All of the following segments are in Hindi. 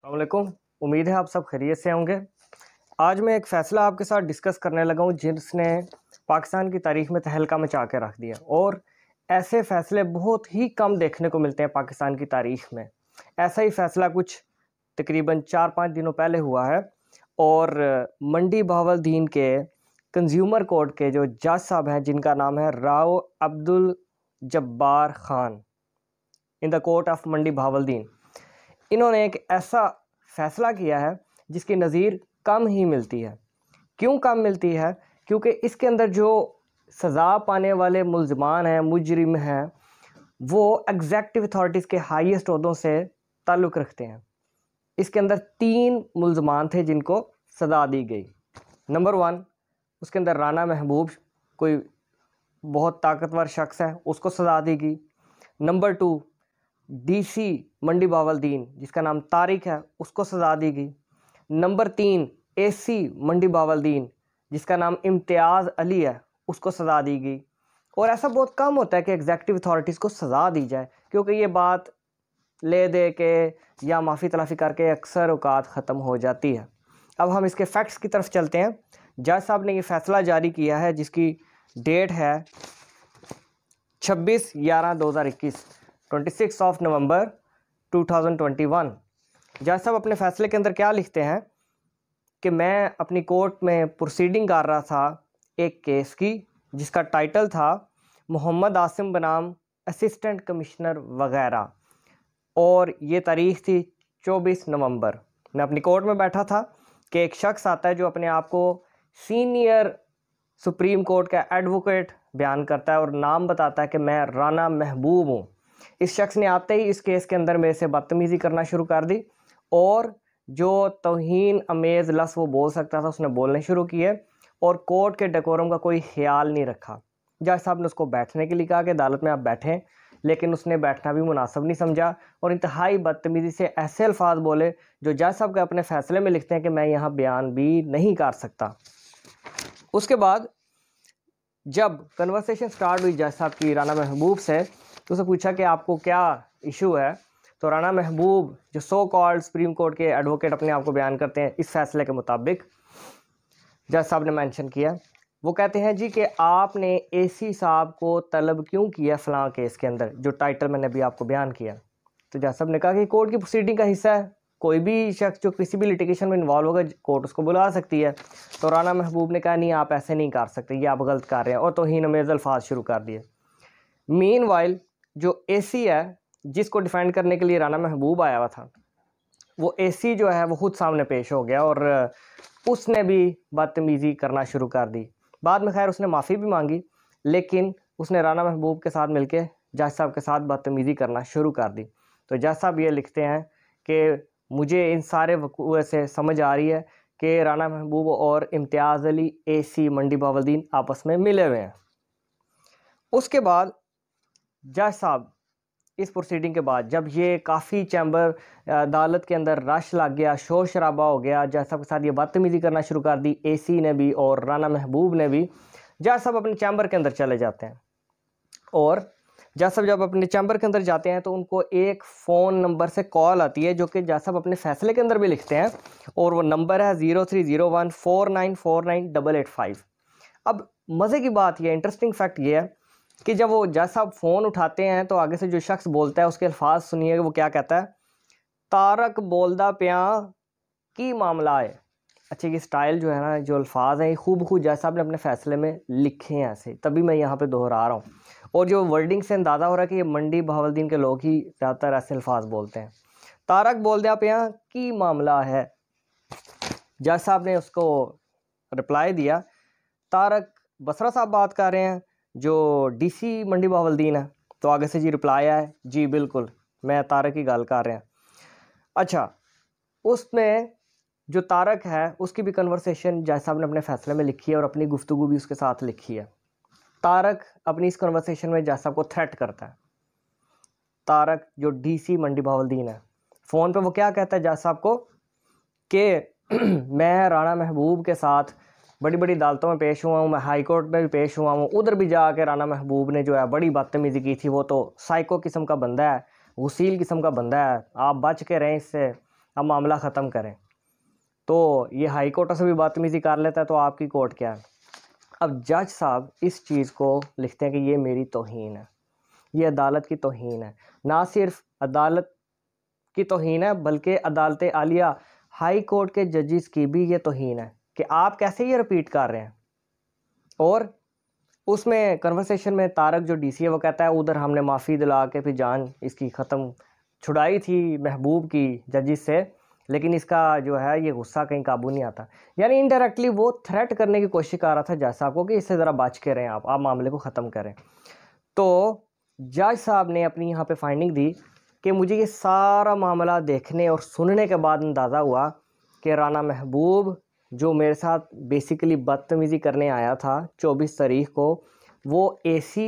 अस्सलामुअलैकुम। उम्मीद है आप सब खैरियत से होंगे। आज मैं एक फ़ैसला आपके साथ डिस्कस करने लगा हूँ जिसने पाकिस्तान की तारीख़ में तहलका मचा के रख दिया, और ऐसे फ़ैसले बहुत ही कम देखने को मिलते हैं पाकिस्तान की तारीख़ में। ऐसा ही फ़ैसला कुछ तकरीबन 4-5 दिनों पहले हुआ है, और मंडी बहावलदीन के कंज्यूमर कोर्ट के जो जज साहब हैं, जिनका नाम है Rao Abdul Jabbar Khan, in the court of Mandi Bahauddin, इन्होंने एक ऐसा फ़ैसला किया है जिसकी नज़ीर कम ही मिलती है। क्यों कम मिलती है? क्योंकि इसके अंदर जो सज़ा पाने वाले मुल्ज़मान हैं, मुजरिम हैं, वो एग्ज़ेक्टिव अथॉरिटीज़ के हाईएस्ट ओहदों से ताल्लुक़ रखते हैं। इसके अंदर 3 मुल्ज़मान थे जिनको सज़ा दी गई। नंबर 1, उसके अंदर राना महबूब, कोई बहुत ताकतवर शख्स है, उसको सज़ा दी गई। नंबर 2, डीसी मंडी बहावलदीन, जिसका नाम तारिक है, उसको सज़ा दी गई। नंबर 3, एसी मंडी बहावलदीन, जिसका नाम इम्तियाज़ अली है, उसको सज़ा दी गई। और ऐसा बहुत कम होता है कि एग्जेक्टिव अथॉरिटीज़ को सज़ा दी जाए, क्योंकि ये बात ले दे के या माफ़ी तलाफ़ी करके अक्सर औकात ख़त्म हो जाती है। अब हम इसके फैक्ट्स की तरफ चलते हैं। जज साहब ने ये फ़ैसला जारी किया है जिसकी डेट है 26/11/2021, 26 ऑफ नवंबर 2021। जज साहब अपने फ़ैसले के अंदर क्या लिखते हैं कि मैं अपनी कोर्ट में प्रोसीडिंग कर रहा था एक केस की, जिसका टाइटल था मोहम्मद आसिम बनाम असिस्टेंट कमिश्नर वगैरह, और ये तारीख़ थी 24 नवंबर। मैं अपनी कोर्ट में बैठा था कि एक शख्स आता है जो अपने आप को सीनियर सुप्रीम कोर्ट का एडवोकेट बयान करता है और नाम बताता है कि मैं राना महबूब हूँ। इस शख्स ने आते ही इस केस के अंदर मेरे से बदतमीज़ी करना शुरू कर दी, और जो तौहीन अमेज़ लफ्ज़ वो बोल सकता था उसने बोलने शुरू किए, और कोर्ट के डेकोरम का कोई ख्याल नहीं रखा। जज साहब ने उसको बैठने के लिए कहा कि अदालत में आप बैठें, लेकिन उसने बैठना भी मुनासिब नहीं समझा, और इंतहाई बदतमीज़ी से ऐसे अल्फाज बोले जो जज साहब के अपने फ़ैसले में लिखते हैं कि मैं यहाँ बयान भी नहीं कर सकता। उसके बाद जब कन्वर्सेशन स्टार्ट हुई जज साहब की राना महबूब से, तो उसे पूछा कि आपको क्या इशू है। तो राना महबूब, जो सो कॉल्ड सुप्रीम कोर्ट के एडवोकेट अपने आप को बयान करते हैं इस फैसले के मुताबिक, जज साहब ने मेंशन किया, वो कहते हैं जी कि आपने एसी साहब को तलब क्यों किया फ़लाँ केस के अंदर, जो टाइटल मैंने अभी आपको बयान किया। तो जज साहब ने कहा कि कोर्ट की प्रोसीडिंग का हिस्सा है, कोई भी शख्स जो किसी भी लिटिगेशन में इन्वॉल्व होगा कोर्ट उसको बुला सकती है। तो राना महबूब ने कहा नहीं, आप ऐसे नहीं कर सकते, ये आप गलत कर रहे हैं, और तौहीन अमेज़ अल्फाज शुरू कर दिए। मीनवाइल जो एसी है, जिसको डिफेंड करने के लिए राना महबूब आया हुआ था, वो एसी जो है वो खुद सामने पेश हो गया, और उसने भी बदतमीज़ी करना शुरू कर दी। बाद में खैर उसने माफ़ी भी मांगी, लेकिन उसने राना महबूब के साथ मिलके जज साहब के साथ बदतमीज़ी करना शुरू कर दी। तो जज साहब ये लिखते हैं कि मुझे इन सारे वक़ूअ से समझ आ रही है कि राना महबूब और इम्तियाज़ अली एसी मंडी बहावलदीन आपस में मिले हुए हैं। उसके बाद जज साहब इस प्रोसीडिंग के बाद, जब ये काफ़ी चैम्बर अदालत के अंदर रश लग गया, शोर शराबा हो गया, जज साहब के साथ ये बदतमीज़ी करना शुरू कर दी एसी ने भी और राना महबूब ने भी, जज साहब अपने चैम्बर के अंदर चले जाते हैं। और जज साहब जब अपने चैम्बर के अंदर जाते हैं तो उनको एक फ़ोन नंबर से कॉल आती है, जो कि जज साहब अपने फ़ैसले के अंदर भी लिखते हैं, और वो नंबर है 030149498885। अब मज़े की बात यह, इंटरेस्टिंग फैक्ट ये है कि जब वो जज साहब फ़ोन उठाते हैं तो आगे से जो शख्स बोलता है उसके अल्फाज सुनिए वो क्या कहता है, तारक बोलदा प्या की मामला है। अच्छा, ये स्टाइल जो है ना, जो अल्फाज हैं, ये खूब जज साहब ने अपने फ़ैसले में लिखे हैं ऐसे, तभी मैं यहाँ पे दोहरा रहा हूँ। और जो वर्डिंग से अंदाज़ा हो रहा है कि ये मंडी बहावलदीन के लोग ही ज़्यादातर ऐसे अल्फाज बोलते हैं। तारक बोलदा प्या की मामला है। जज साहब ने उसको रिप्लाई दिया, तारक बसरा साहब बात कर रहे हैं जो डीसी मंडी बहावलदीन है। तो आगे से जी रिप्लाई आया, जी बिल्कुल मैं तारक की गल कर रहा। अच्छा, उसमें जो तारक है उसकी भी कन्वर्सेशन जज साहब ने अपने फ़ैसले में लिखी है, और अपनी गुफ्तगू भी उसके साथ लिखी है। तारक अपनी इस कन्वर्सेशन में जज साहब को थ्रेट करता है। तारक जो डीसी मंडी बहावलदीन है, फ़ोन पे वो क्या कहता है जज साहब को कि मैं राना महबूब के साथ बड़ी बड़ी अदालतों में पेश हुआ हूँ, मैं हाई कोर्ट में भी पेश हुआ हूँ, उधर भी जाके राना महबूब ने जो है बड़ी बदतमीज़ी की थी। वो तो साइको किस्म का बंदा है, वसील किस्म का बंदा है, आप बच के रहें इससे, अब मामला ख़त्म करें। तो ये हाई कोर्ट से भी बदतमीज़ी कर लेता है, तो आपकी कोर्ट क्या है। अब जज साहब इस चीज़ को लिखते हैं कि ये मेरी तौहीन है, ये अदालत की तौहीन है। ना सिर्फ अदालत की तौहीन है बल्कि अदालत आलिया हाई कोर्ट के जजेस की भी ये तौहीन है कि आप कैसे ये रिपीट कर रहे हैं। और उसमें कन्वर्सेशन में तारक जो डीसी है वो कहता है उधर हमने माफ़ी दिला के फिर जान इसकी ख़त्म छुड़ाई थी महबूब की जजिस से, लेकिन इसका जो है ये गुस्सा कहीं काबू नहीं आता। यानी इनडायरेक्टली वो थ्रेट करने की कोशिश कर रहा था जज साहब को कि इससे ज़रा बच के रहें, आप मामले को ख़त्म करें। तो जज साहब ने अपनी यहाँ पे फाइंडिंग दी कि मुझे ये सारा मामला देखने और सुनने के बाद अंदाज़ा हुआ कि राना महबूब जो मेरे साथ बेसिकली बदतमीज़ी करने आया था 24 तारीख को, वो एसी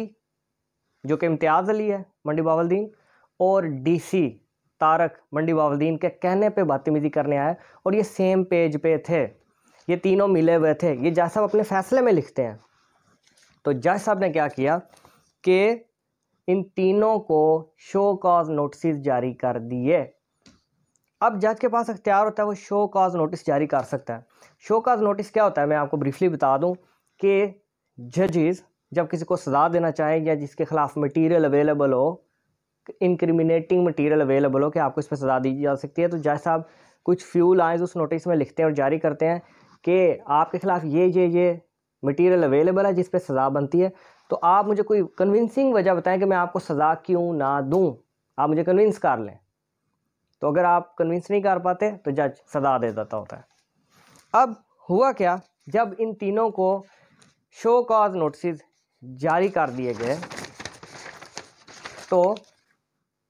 जो कि इम्तियाज़ अली है मंडी बावलदीन और डीसी तारक मंडी बावलदीन के कहने पे बदतमीज़ी करने आया और ये सेम पेज पे थे, ये तीनों मिले हुए थे। ये जज साहब अपने फैसले में लिखते हैं। तो जज साहब ने क्या किया कि इन तीनों को शो कॉज नोटिस जारी कर दिए। अब जज के पास अख्तियार होता है वो शो कॉज नोटिस जारी कर सकता है। शो कॉज नोटिस क्या होता है, मैं आपको ब्रीफली बता दूं कि जजेस जब किसी को सज़ा देना चाहें या जिसके खिलाफ मटीरियल अवेलेबल हो, इंक्रिमिनेटिंग मटीरियल अवेलेबल हो कि आपको इस पर सज़ा दी जा सकती है, तो जज साहब कुछ फ्यू लाइंस उस नोटिस में लिखते हैं और जारी करते हैं कि आपके खिलाफ ये मटीरियल अवेलेबल है जिस पर सज़ा बनती है, तो आप मुझे कोई कन्विंसिंग वजह बताएं कि मैं आपको सज़ा क्यों ना दूं, आप मुझे कन्विंस कर लें। तो अगर आप कन्विंस नहीं कर पाते तो जज सज़ा दे देता होता है। अब हुआ क्या, जब इन तीनों को शो कॉज नोटिस जारी कर दिए गए तो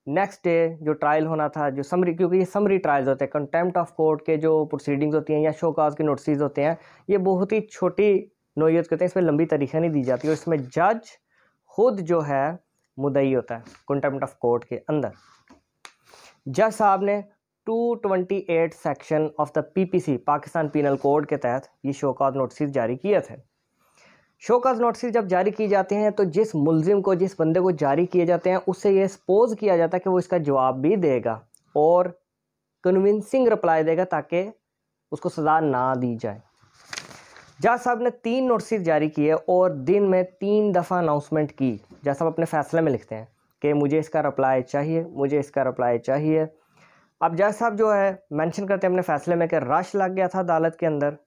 नेक्स्ट डे जो ट्रायल होना था, जो समरी, क्योंकि ये समरी ट्रायल्स होते हैं, कंटेम्प्ट ऑफ कोर्ट के जो प्रोसीडिंग्स होती हैं या शो कॉज के नोटिस होते हैं, ये बहुत ही छोटी नोयत करते हैं, इसमें लंबी तारीखें नहीं दी जाती और इसमें जज खुद जो है मुद्दई होता है कंटेम्प्ट ऑफ कोर्ट के अंदर। जज साहब ने 228 section of the PPC Pakistan penal code के तहत ये शो कॉज नोटिस जारी किए थे। शो कॉज नोटिस जब जारी किए जाते हैं तो जिस मुलजिम को, जिस बंदे को जारी किए जाते हैं उससे ये सपोज किया जाता है कि वो इसका जवाब भी देगा और कन्विंसिंग रिप्लाई देगा ताकि उसको सज़ा ना दी जाए। जज साहब ने 3 नोटिस जारी किए और दिन में 3 दफ़ा अनाउंसमेंट की। जज साहब अपने फैसले में लिखते हैं कि मुझे इसका रिप्लाई चाहिए, मुझे इसका रिप्लाई चाहिए। अब जज साहब जो है मेंशन करते हैं अपने फैसले में कि रश लग गया था अदालत के अंदर,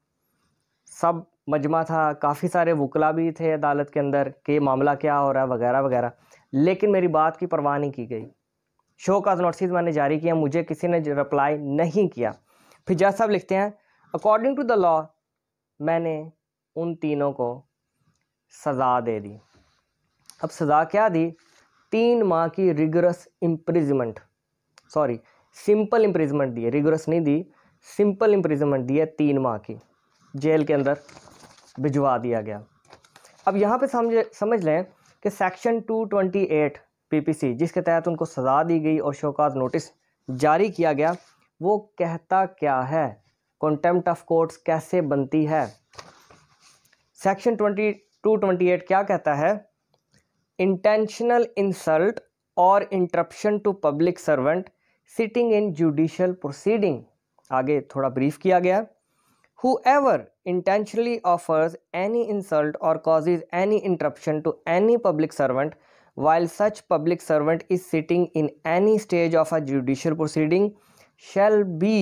सब मजमा था, काफ़ी सारे वकला भी थे अदालत के अंदर कि मामला क्या हो रहा है वगैरह वगैरह, लेकिन मेरी बात की परवाह नहीं की गई। शो कॉज नोटिस मैंने जारी किया, मुझे किसी ने रिप्लाई नहीं किया। फिर जज साहब लिखते हैं अकॉर्डिंग टू द लॉ मैंने उन तीनों को सज़ा दे दी। अब सज़ा क्या दी, 3 माह की rigorous imprisonment, sorry simple imprisonment दी है, रिगरस नहीं दी, सिंपल इम्प्रिजमेंट दी है, 3 माह की जेल के अंदर भिजवा दिया गया। अब यहाँ पे समझ लें कि सेक्शन 228 पीपीसी जिसके तहत उनको सज़ा दी गई और शो कॉज नोटिस जारी किया गया, वो कहता क्या है, कंटेम्प्ट ऑफ कोर्ट्स कैसे बनती है। सेक्शन 228 क्या कहता है, इंटेंशनल इंसल्ट और interruption to public servant sitting in judicial proceeding, आगे थोड़ा ब्रीफ किया गया, whoever intentionally offers any insult or causes any interruption to any public servant while such public servant is sitting in any stage of a judicial proceeding shall be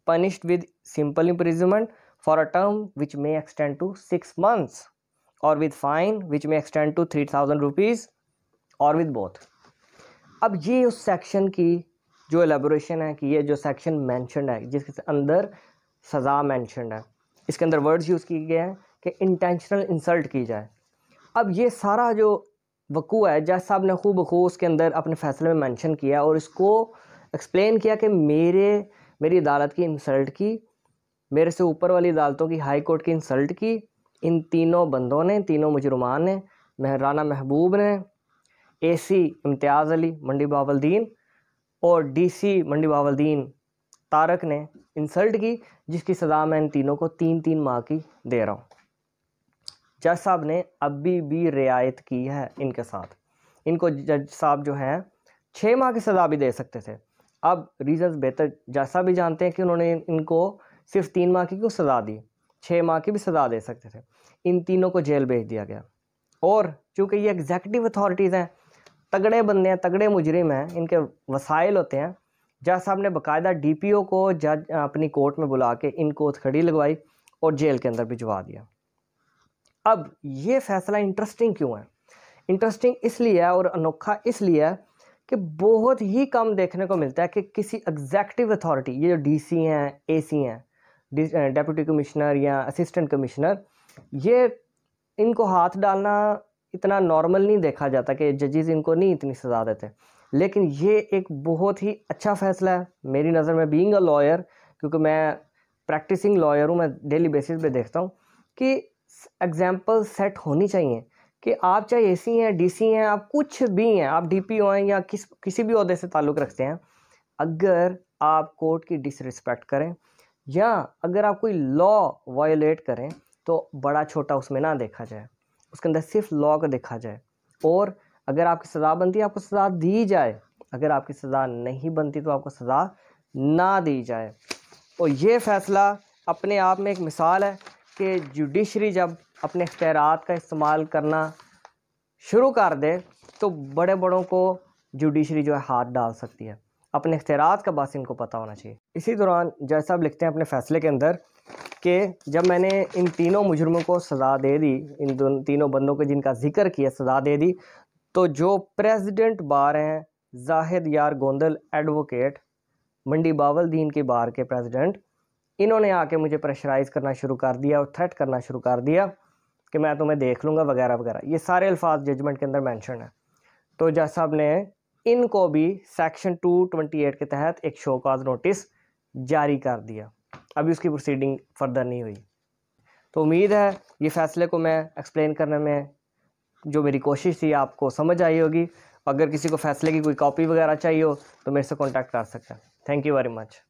punished with simple imprisonment for a term which may extend to 6 months or with fine which may extend to 3,000 rupees or with both। अब ये उस सेक्शन की जो एलेबोरेशन है कि ये जो सेक्शन मेंशन्ड है जिसके अंदर सज़ा मेंशन्ड है, इसके अंदर वर्ड्स यूज़ किए गए हैं कि इंटेंशनल इंसल्ट की जाए। अब ये सारा जो वकू है जज साहब ने खूब बखूब उसके अंदर अपने फैसले में मेंशन किया और इसको एक्सप्लेन किया कि मेरी अदालत की इंसल्ट की, मेरे से ऊपर वाली अदालतों की, हाई कोर्ट की इंसल्ट की इन तीनों बंदों ने, तीनों मुजरमान ने, राना महबूब ने, एसी इम्तियाज़ अली मंडी बावलदीन और डीसी मंडी बावलदीन तारक ने इंसल्ट की, जिसकी सज़ा मैं इन तीनों को 3-3 माह की दे रहा हूँ। जज साहब ने अभी भी रियायत की है इनके साथ, इनको जज साहब जो हैं 6 माह की सज़ा भी दे सकते थे। अब रीज़न्स बेहतर जैसा भी जानते हैं कि उन्होंने इनको सिर्फ 3 माह की क्यों सज़ा दी, 6 माह की भी सज़ा दे सकते थे। इन तीनों को जेल भेज दिया गया। और चूँकि ये एग्जीक्यूटिव अथॉरिटीज़ हैं, तगड़े बंदे हैं, तगड़े मुजरिम हैं, इनके वसाइल होते हैं, जज साहब ने बाकायदा DPO को जज अपनी कोर्ट में बुला के इनको खड़ी लगवाई और जेल के अंदर भिजवा दिया। अब ये फ़ैसला इंटरेस्टिंग क्यों है? इंटरेस्टिंग इसलिए है और अनोखा इसलिए है कि बहुत ही कम देखने को मिलता है कि किसी एग्जीक्यूटिव अथॉरिटी, ये जो DC हैं, AC हैं, डेप्यूटी कमिश्नर या असिस्टेंट कमिश्नर, ये इनको हाथ डालना इतना नॉर्मल नहीं देखा जाता कि जजेस इनको नहीं इतनी सज़ा देते। लेकिन ये एक बहुत ही अच्छा फ़ैसला है मेरी नज़र में, बीइंग अ लॉयर, क्योंकि मैं प्रैक्टिसिंग लॉयर हूँ, मैं डेली बेसिस पे देखता हूँ कि एग्जाम्पल सेट होनी चाहिए कि आप चाहे AC हैं, DC हैं, आप कुछ भी हैं, आप DPO हैं या किसी भी ओहदे से ताल्लुक़ रखते हैं, अगर आप कोर्ट की डिसरिस्पेक्ट करें या अगर आप कोई लॉ वायोलेट करें तो बड़ा छोटा उसमें ना देखा जाए, उसके अंदर सिर्फ लॉ को देखा जाए। और अगर आपकी सज़ा बनती है आपको सज़ा दी जाए, अगर आपकी सज़ा नहीं बनती तो आपको सज़ा ना दी जाए। और ये फ़ैसला अपने आप में एक मिसाल है कि जुडिशरी जब अपने इख्तियारात का इस्तेमाल करना शुरू कर दे तो बड़े बड़ों को जुडिशरी जो है हाथ डाल सकती है। अपने इख्तियारात का बस इनको पता होना चाहिए। इसी दौरान जज साहब लिखते हैं अपने फ़ैसले के अंदर कि जब मैंने इन तीनों मुजरिमों को सज़ा दे दी, इन तीनों बंदों को जिनका जिक्र किया सज़ा दे दी, तो जो प्रेसिडेंट बार हैं जाहिद यार गोंदल एडवोकेट, मंडी बावलदीन की बार के प्रेसिडेंट, इन्होंने आके मुझे प्रेशराइज़ करना शुरू कर दिया और थ्रेट करना शुरू कर दिया कि मैं तुम्हें देख लूँगा वगैरह वगैरह। ये सारे अल्फाज जजमेंट के अंदर मेंशन है। तो जज साहब ने इनको भी सेक्शन 228 के तहत एक शो कॉज नोटिस जारी कर दिया। अभी उसकी प्रोसीडिंग फर्दर नहीं हुई। तो उम्मीद है ये फ़ैसले को मैं एक्सप्लेन करने में जो मेरी कोशिश थी आपको समझ आई होगी। अगर किसी को फ़ैसले की कोई कॉपी वगैरह चाहिए हो तो मेरे से कॉन्टैक्ट कर सकते हैं। Thank you very much.